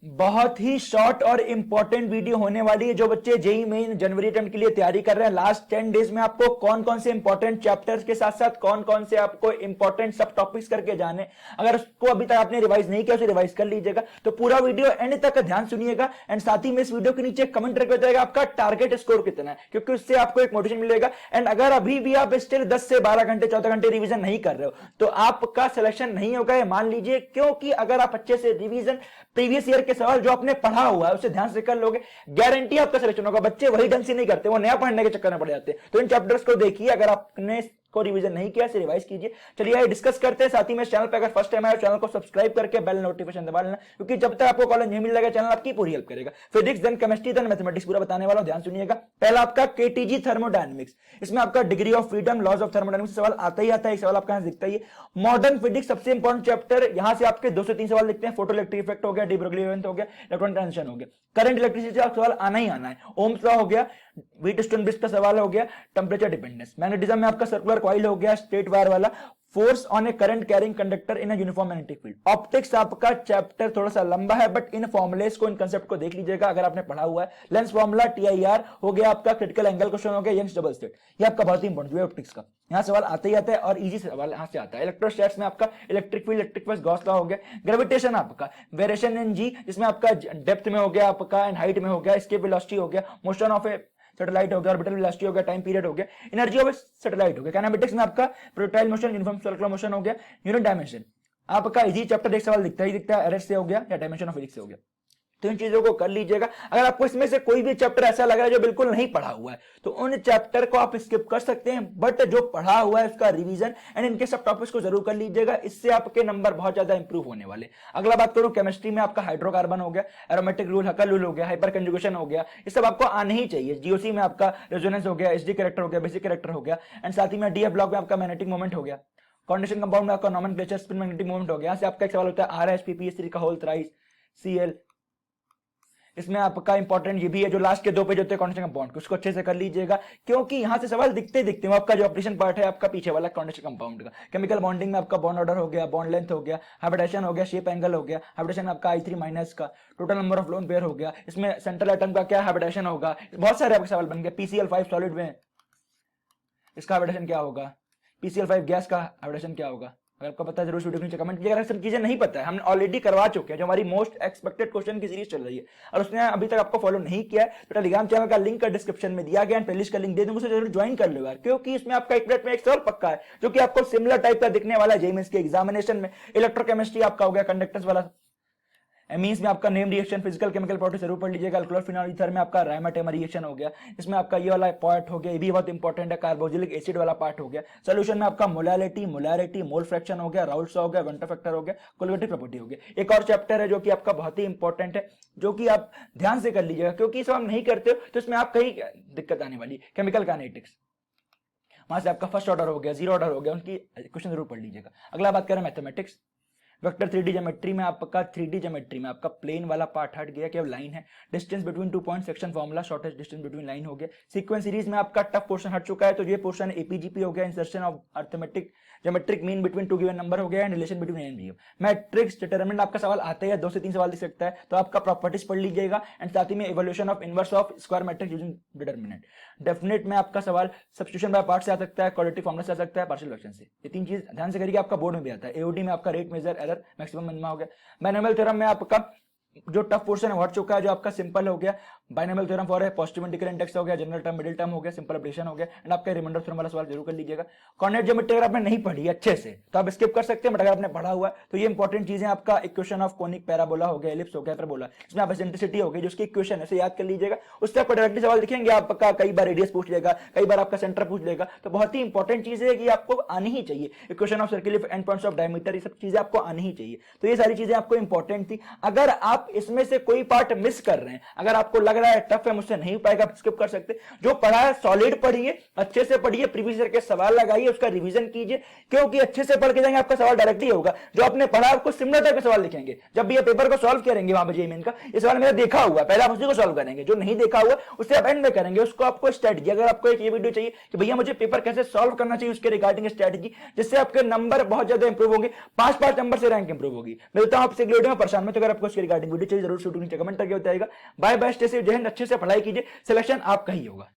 बहुत ही शॉर्ट और important video होने वाली है। जो बच्चे जेईई मेन जनवरी अटेम्प्ट के लिए तैयारी कर रहे हैं, लास्ट 10 डेज में आपको कौन कौन से इंपॉर्टेंट चैप्टर्स के साथ साथ कौन कौन से आपको इंपॉर्टेंट सब टॉपिक्स करके जाने, अगर उसको अभी तक आपने रिवाइज नहीं किया उसे रिवाइज कर लीजिएगा। तो पूरा वीडियो एंड तक ध्यान सुनिएगा एंड साथ ही में इस वीडियो के नीचे कमेंट करके बताइएगा आपका टारगेट स्कोर कितना है, क्योंकि उससे आपको एक मोटिवेशन मिलेगा। एंड अगर अभी भी आप स्टिल 10 से 12 घंटे 14 घंटे रिवीजन नहीं कर रहे हो तो आपका सिलेक्शन नहीं होगा, मान लीजिए। क्योंकि अगर आप अच्छे से रिवीजन प्रीवियस ईयर के सवाल जो आपने पढ़ा हुआ है उसे ध्यान से कर लोगे, गारंटी आपका सिलेक्शन होगा। बच्चे वही ढंग से नहीं करते, वो नया पढ़ने के चक्कर में पड़ जाते हैं। तो इन चैप्टर्स को देखिए, अगर आपने को रिवीजन नहीं किया इसे रिवाइज कीजिए। चलिए आइए डिस्कस करते हैं। साथ ही में चैनल पे अगर फर्स्ट टाइम आए चैनल को सब्सक्राइब करके बेल नोटिफिकेशन दबा लेना, क्योंकि जब तक आपको कॉलेज नहीं मिल जाएगा चैनल आपकी पूरी हेल्प करेगा। Physics then chemistry then mathematics पूरा बताने वाला हूं, ध्यान सुनिएगा। पहला आपका केटीजी थर्मोडायनेमिक्स, इसमें आपका degree of freedom, laws of thermodynamics सवाल आता ही आता है। सवाल आपका दिखता ही है। मॉडर्न फिजिक्स सबसे इंपॉर्टेंट चैप्टर, यहां से आपके 2 से 3 सवाल दिखते हैं। फोटो इलेक्ट्रिक इफेक्ट हो गया, डी ब्रोगली इवेंट हो गया, इलेक्ट्रॉन ट्रांजिशन हो गया, करंट इलेक्ट्रिसिटी का सवाल आना ही आना है। ओम्स लॉ हो गया, व्हीटस्टोन ब्रिज का सवाल हो गया, टेंपरेचर डिपेंडेंस। मैग्नेटिज्म में आपका सर्कुलर कॉइल हो गया, स्ट्रेट वायर वाला, force on A current carrying conductor in a uniform magnetic field. Optics आपका चैप्टर थोड़ा सा लंबा है, बट इन फॉर्मुलेस को, इन कंसेप्ट को देख लीजिएगा अगर आपने पढ़ा हुआ है। लेंस फॉर्मूला, टीआईआर हो गया आपका, क्रिटिकल एंगल क्वेश्चन हो गया, यंग्स डबल स्लिट, ये आपका बहुत ही इंपॉर्टेंट है ऑप्टिक्स का। यहां सवाल आते ही आता है और इजी सवाल यहां से आता है। इलेक्ट्रोस्टैटिक्स में आपका electric field, electric force, Gauss law हो गया। ग्रेविटेशन आपका वेरिएशन इन जी, जिसमें आपका डेप्थ में हो गया आपका, एंड हाइट में हो गया, एस्केप वेलोसिटी हो गया, मोशन ऑफ ए सैटेलाइट हो गया, ऑर्बिटल वेलोसिटी हो गया, टाइम पीरियड हो गया, एनर्जी ऑफ सैटेलाइट हो गया। काइनेमेटिक्स में आपका projectile motion, uniform circular motion हो गया, यूनिट डायमेंशन आपका इजी चैप्टर एक सवाल दिखता है, एरेस्ट से हो गया या डायमेंशन ऑफ फिजिक्स से हो गया। तो इन चीजों को कर लीजिएगा। अगर आपको इसमें से कोई भी चैप्टर ऐसा लग रहा है जो बिल्कुल नहीं पढ़ा हुआ है तो उन चैप्टर को आप स्किप कर सकते हैं, बट जो पढ़ा हुआ है उसका रिवीजन एंड इनके सब टॉपिक्स को जरूर कर लीजिएगा। इससे आपके नंबर बहुत ज्यादा इंप्रूव होने वाले। अगला बात करूं केमिस्ट्री में आपका हाइड्रोकार्बन हो गया, एरोमेटिक रूल, हकल रूल हो गया, हाइपर कंजुगेशन हो गया, ये सब आपको आने ही चाहिए। जीओसी में आपका रेजोनेंस हो गया, एसडी कैरेक्टर हो गया, बेसिक कैरेक्टर हो गया, एंड साथ ही में डीएफ ब्लॉक में आपका मैग्नेटिक मोमेंट हो गया, कॉन्डेंसेशन कंपाउंड में आपका नॉमेनक्लेचर, स्पिन मैग्नेटिक मोमेंट हो गया। यहां से आपका एक सवाल होता है आरएसपीपीएस3 का होल थ्राइस सीएल। इसमें आपका इंपॉर्टेंट ये भी है, जो लास्ट के 2 पेज होते हैं कॉन्डेंसेशन कंपाउंड के, उसको अच्छे से कर लीजिएगा, क्योंकि यहां से सवाल दिखते दिखते हैं। आपका जो ऑपरेशन पार्ट है आपका पीछे वाला कॉन्डेंसेशन कंपाउंड का, केमिकल बॉन्डिंग में आपका बॉन्ड ऑर्डर हो गया, बॉन्ड लेंथ हो गया, हाइब्रिडेशन हो गया, शेप एंगल हो गया, हाइब्रिडेशन आपका I3- का, total number of lone pair हो गया, इसमें सेंट्रल एटम का क्या हाइब्रिडेशन होगा, बहुत सारे आपके सवाल बन गए। PCl5 सॉलिड में इसका हाइब्रिडेशन क्या होगा, PCl5 गैस का हाइब्रिडेशन क्या होगा। अगर आपको पता है जरूर वीडियो नीचे कमेंट कीजिएगा। अगर सब चीजें नहीं पता है हमने ऑलरेडी करवा चुके हैं, जो हमारी मोस्ट एक्सपेक्टेड क्वेश्चन की सीरीज चल रही है, और उसने अभी तक आपको फॉलो नहीं किया है तो टेलीग्राम चैनल का लिंक डिस्क्रिप्शन में दिया गया, प्लेलिस्ट का लिंक दे दूंगा, उसे जरूर ज्वाइन कर लो यार, क्योंकि इसमें आपका एक मिनट में एक सवाल पक्का है जो कि आपको सिमिलर टाइप का दिखने वाला है जेईई मेंस के एग्जामिनेशन में। इलेक्ट्रोकेमिस्ट्री आपका हो गया, कंडक्टेंस वाला, एमीन्स में आपका name reaction, physical chemical property जरूर पढ़ लीजिएगा। अल्कोहल फिनॉल ईथर में आपका राइमाटेमा रिएक्शन हो गया, इसमें आपका ये वाला पार्ट हो गया, ये भी बहुत इंपॉर्टेंट है। कार्बोक्सिलिक एसिड वाला पार्ट हो गया। सॉल्यूशन में आपका मोलैरिटी, मोल फ्रैक्शन हो गया, राउल्ट हो गया, वेंटर फैक्टर हो गया, कोलिगेटिव प्रॉपर्टी हो गया। एक और चैप्टर है जो कि आपका बहुत ही इंपॉर्टेंट है, जो कि आप ध्यान से कर लीजिएगा, क्योंकि इसे हम नहीं करते हो तो इसमें आप कहीं दिक्कत आने वाली, केमिकल काइनेटिक्स। वहां से आपका फर्स्ट ऑर्डर हो गया, जीरो ऑर्डर हो गया, उनकी क्वेश्चन जरूर पढ़ लीजिएगा। अगला बात करें मैथमेटिक्स, वेक्टर 3D ज्योमेट्री में आपका 3D ज्योमेट्री में आपका प्लेन वाला पार्ट हट गया, केवल लाइन है। Distance between 2 point, section formula, shortest distance between line हो गया। सीक्वेंस सीरीज में आपका टफ पोर्शन हट चुका है, तो ये पोर्शन एपीजीपी हो गया, insertion of arithmetic geometric mean between 2 given number हो गया, and relation between N B. Matrix determinant आपका सवाल आते हैं, 2 से 3 सवाल दिख सकता है, तो आपका प्रॉपर्टीज पढ़ लीजिएगा, एंड साथ ही में evolution of inverse of square matrix using determinant. Definite में आपका सवाल सब्स्टिट्यूशन बाय पार्ट से आ सकता है, क्वाड्रेटिक फॉर्मूला से आ सकता है, पार्शियल फ्रैक्शन से। ये 3 चीज ध्यान से करिए, आपका बोर्ड में भी आता है। एओडी में आपका rate measure error maximum minimum हो गया। बाइनोमियल थ्योरम में आपका जो टफ पोर्शन है हट चुका है, जो आपका सिंपल हो गया। बाइनोमियल थ्योरम फॉर है, पॉजिटिव इंटीग्रल इंडेक्स हो गया, जनरल टर्म, मिडिल टर्म हो गया, सिंपल ऑपरेशन हो गया, एंड आपका रिमाइंडर थ्योरम वाला सवाल जरूर कर लीजिएगा। कोऑर्डिनेट ज्योमेट्री अगर आपने नहीं पढ़ी अच्छे से तो आप स्किप कर सकते हैं, बट अगर आपने पढ़ा हुआ है तो ये इंपॉर्टेंट चीजें, आपका इक्वेशन ऑफ कोनिक पैराबोला हो गया, एलिप्स हो गया, हाइपरबोला, इसमें आप एसेंट्रिसिटी हो गई, जो उसकी इक्वेशन है उसे याद कर लीजिएगा। उससे आपको डायरेक्टली सवाल दिखेंगे, आपका कई बार रेडियस पूछ लेगा, कई बार आपका सेंटर पूछ लेगा, तो बहुत ही इंपॉर्टेंट चीज है कि आपको आनी ही चाहिए। Equation of circle and points of diameter, ये सब चीजें आपको आनी ही चाहिए। तो ये सारी चीजें आपको इंपॉर्टेंट थी। अगर आप इसमें से कोई पार्ट मिस कर रहे हैं, अगर आपको लग रहा है टफ है, मुझसे नहीं पाएगा, स्किप कर सकते। जो पढ़ा है सॉलिड पढ़िए, अच्छे से पढ़िए, प्रीवियस ईयर के सवाल लगाइए, उसका रिवीजन कीजिए, क्योंकि अच्छे से पढ़ के जाएंगे आपका सवाल डायरेक्टली होगा। जो आपने पढ़ा आपको सिमिलर टाइप के सवाल लिखेंगे। जब भी ये पेपर को सॉल्व करेंगे वहां पर जेईई मेन का, ये सवाल मैंने देखा हुआ है, पहले आप उसी को सॉल्व करेंगे, जो नहीं देखा हुआ उससे आप एंड में करेंगे। उसको आपको स्ट्रेटजी, अगर आपको एक ये वीडियो चाहिए कि भैया मुझे पेपर कैसे सॉल्व करना चाहिए, उसके रिगार्डिंग स्ट्रेटजी, जिससे आपके नंबर बहुत ज्यादा इंप्रूव होंगे, 5 नंबर से रैंक इंप्रूव होगी। मिलता हूं आपसे अगले वीडियो में, परेशान मत अगर आपको उसके रिगार्डिंग वीडियो चाहिए जरूर शूट नीचे कमेंट करके बताइएगा। बाय बाय, स्टे सेफ, जय हिंद, अच्छे से पढ़ाई कीजिए, सिलेक्शन आपका ही होगा।